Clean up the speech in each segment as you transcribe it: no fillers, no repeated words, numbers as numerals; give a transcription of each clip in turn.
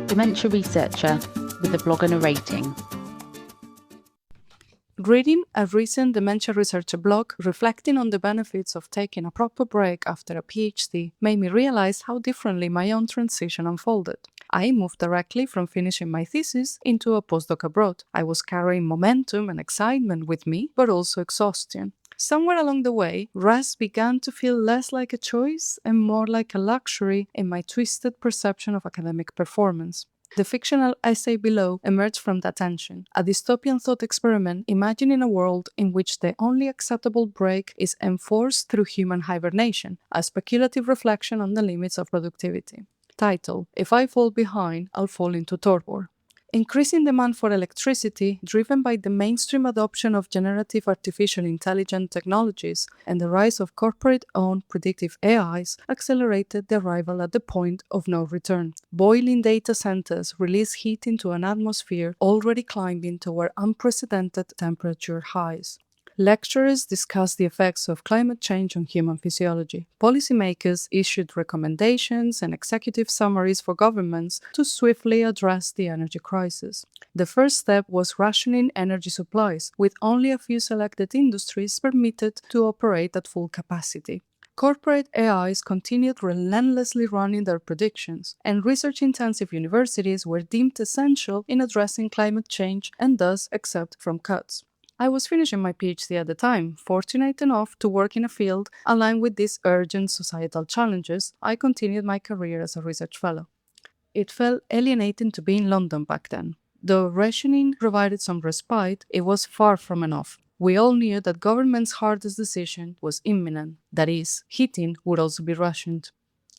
Dementia Researcher with a blog and a rating. Reading a recent Dementia Researcher blog reflecting on the benefits of taking a proper break after a PhD made me realize how differently my own transition unfolded. I moved directly from finishing my thesis into a postdoc abroad. I was carrying momentum and excitement with me, but also exhaustion. Somewhere along the way, rest began to feel less like a choice and more like a luxury in my twisted perception of academic performance. The fictional essay below emerged from that tension, a dystopian thought experiment imagining a world in which the only acceptable break is enforced through human hibernation, a speculative reflection on the limits of productivity. Title: If I fall behind, I'll fall into torpor. Increasing demand for electricity, driven by the mainstream adoption of generative artificial intelligence technologies and the rise of corporate-owned predictive AIs, accelerated the arrival at the point of no return. Boiling data centers release heat into an atmosphere already climbing toward unprecedented temperature highs. Lecturers discussed the effects of climate change on human physiology. Policymakers issued recommendations and executive summaries for governments to swiftly address the energy crisis. The first step was rationing energy supplies, with only a few selected industries permitted to operate at full capacity. Corporate AIs continued relentlessly running their predictions, and research-intensive universities were deemed essential in addressing climate change and thus exempt from cuts. I was finishing my PhD at the time, fortunate enough to work in a field aligned with these urgent societal challenges. I continued my career as a research fellow. It felt alienating to be in London back then. Though rationing provided some respite, it was far from enough. We all knew that government's hardest decision was imminent, that is, heating would also be rationed.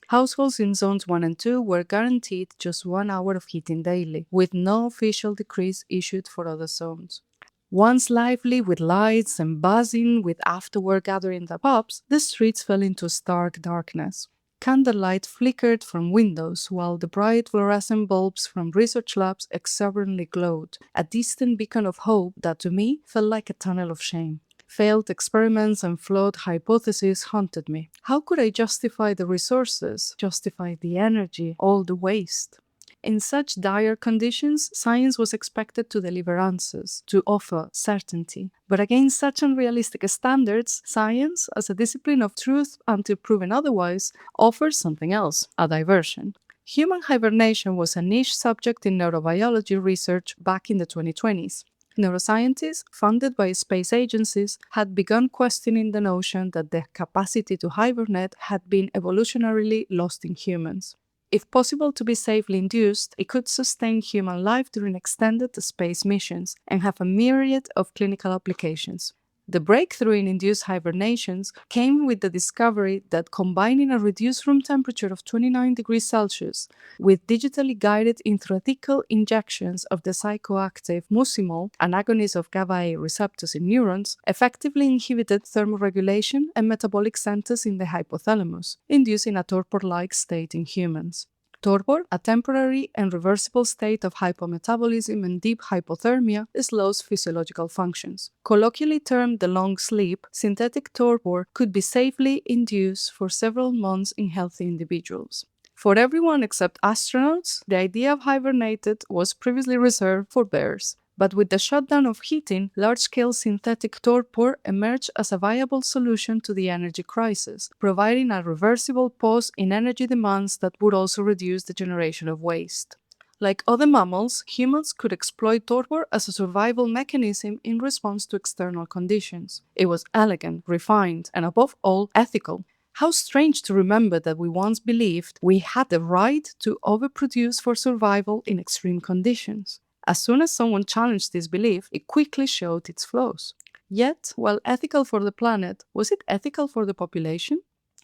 Households in zones 1 and 2 were guaranteed just 1 hour of heating daily, with no official decrees issued for other zones. Once lively with lights and buzzing with after-work gatherings at pubs, the streets fell into stark darkness. Candlelight flickered from windows, while the bright fluorescent bulbs from research labs exuberantly glowed, a distant beacon of hope that to me felt like a tunnel of shame. Failed experiments and flawed hypotheses haunted me. How could I justify the resources, justify the energy, all the waste? In such dire conditions, science was expected to deliver answers, to offer certainty. But against such unrealistic standards, science, as a discipline of truth until proven otherwise, offers something else, a diversion. Human hibernation was a niche subject in neurobiology research back in the 2020s. Neuroscientists, funded by space agencies, had begun questioning the notion that the capacity to hibernate had been evolutionarily lost in humans. If possible to be safely induced, it could sustain human life during extended space missions and have a myriad of clinical applications. The breakthrough in induced hibernations came with the discovery that combining a reduced room temperature of 29 degrees Celsius with digitally guided intrathecal injections of the psychoactive mucimol, an agonist of GABA-A receptors in neurons, effectively inhibited thermoregulation and metabolic centers in the hypothalamus, inducing a torpor-like state in humans. Torpor, a temporary and reversible state of hypometabolism and deep hypothermia, slows physiological functions. Colloquially termed the long sleep, synthetic torpor could be safely induced for several months in healthy individuals. For everyone except astronauts, the idea of hibernated was previously reserved for bears. But with the shutdown of heating, large-scale synthetic torpor emerged as a viable solution to the energy crisis, providing a reversible pause in energy demands that would also reduce the generation of waste. Like other mammals, humans could exploit torpor as a survival mechanism in response to external conditions. It was elegant, refined, and above all, ethical. How strange to remember that we once believed we had the right to overproduce for survival in extreme conditions. As soon as someone challenged this belief, it quickly showed its flaws. Yet, while ethical for the planet, was it ethical for the population?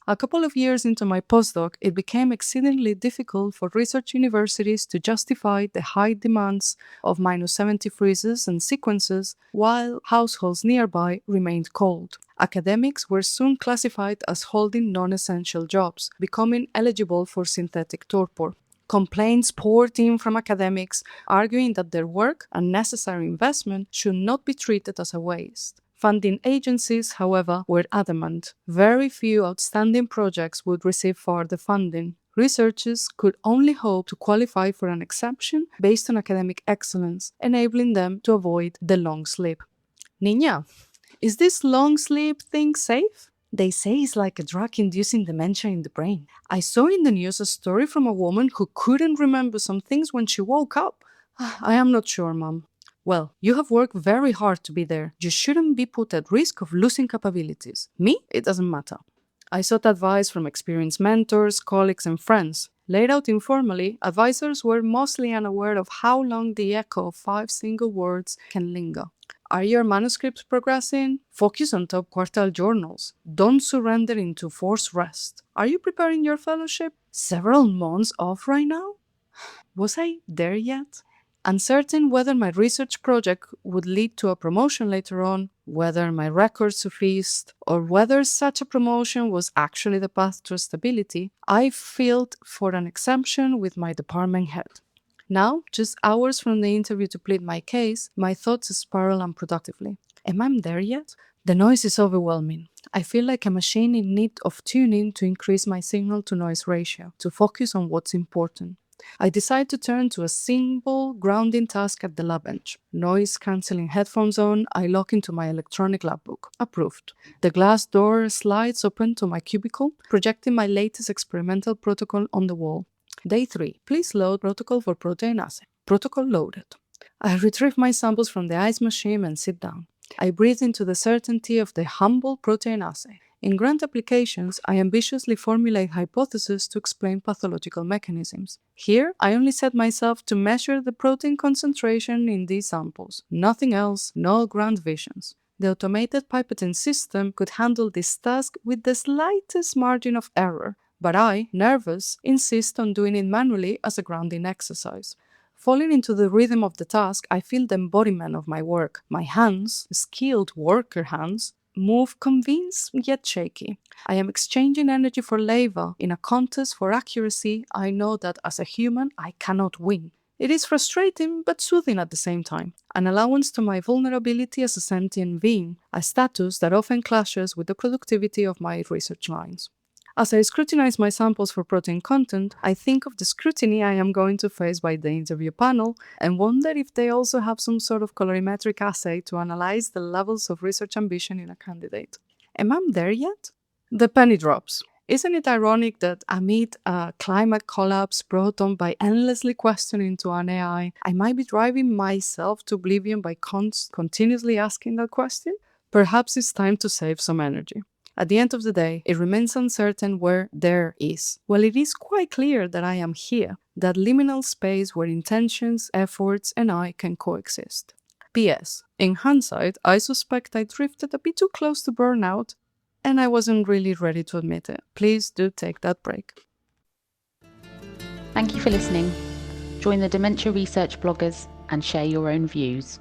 A couple of years into my postdoc, it became exceedingly difficult for research universities to justify the high demands of -70 freezes and sequences, while households nearby remained cold. Academics were soon classified as holding non-essential jobs, becoming eligible for synthetic torpor. Complaints poured in from academics, arguing that their work and necessary investment should not be treated as a waste. Funding agencies, however, were adamant. Very few outstanding projects would receive further funding. researchers could only hope to qualify for an exemption based on academic excellence, enabling them to avoid the long sleep. Niña, is this long sleep thing safe? They say it's like a drug inducing dementia in the brain. I saw in the news a story from a woman who couldn't remember some things when she woke up. I am not sure, Mom. Well, you have worked very hard to be there. You shouldn't be put at risk of losing capabilities. Me? It doesn't matter. I sought advice from experienced mentors, colleagues, and friends. Laid out informally, advisors were mostly unaware of how long the echo of 5 single words can linger. Are your manuscripts progressing? Focus on top quartile journals. Don't surrender into forced rest. Are you preparing your fellowship? Several months off right now? Was I there yet? Uncertain whether my research project would lead to a promotion later on, whether my records sufficed, or whether such a promotion was actually the path to stability, I filed for an exemption with my department head. Now, just hours from the interview to plead my case, my thoughts spiral unproductively. Am I there yet? The noise is overwhelming. I feel like a machine in need of tuning to increase my signal-to-noise ratio, to focus on what's important. I decide to turn to a simple grounding task at the lab bench. Noise-cancelling headphones on, I log into my electronic lab book. Approved. The glass door slides open to my cubicle, projecting my latest experimental protocol on the wall. Day 3. Please load protocol for protein assay. Protocol loaded. I retrieve my samples from the ice machine and sit down. I breathe into the certainty of the humble protein assay. In grant applications, I ambitiously formulate hypotheses to explain pathological mechanisms. Here, I only set myself to measure the protein concentration in these samples. Nothing else, no grand visions. The automated pipetting system could handle this task with the slightest margin of error, but I, nervous, insist on doing it manually as a grounding exercise. Falling into the rhythm of the task, I feel the embodiment of my work. My hands, skilled worker hands, move convinced yet shaky. I am exchanging energy for labor. In a contest for accuracy, I know that as a human, I cannot win. It is frustrating but soothing at the same time, an allowance to my vulnerability as a sentient being, a status that often clashes with the productivity of my research lines. As I scrutinize my samples for protein content, I think of the scrutiny I am going to face by the interview panel and wonder if they also have some sort of colorimetric assay to analyze the levels of research ambition in a candidate. Am I there yet? The penny drops. Isn't it ironic that amid a climate collapse brought on by endlessly questioning to an AI, I might be driving myself to oblivion by continuously asking that question? Perhaps it's time to save some energy. At the end of the day, it remains uncertain where there is. Well, it is quite clear that I am here, that liminal space where intentions, efforts, and I can coexist. P.S. In hindsight, I suspect I drifted a bit too close to burnout, and I wasn't really ready to admit it. Please do take that break. Thank you for listening. Join the Dementia Research bloggers and share your own views.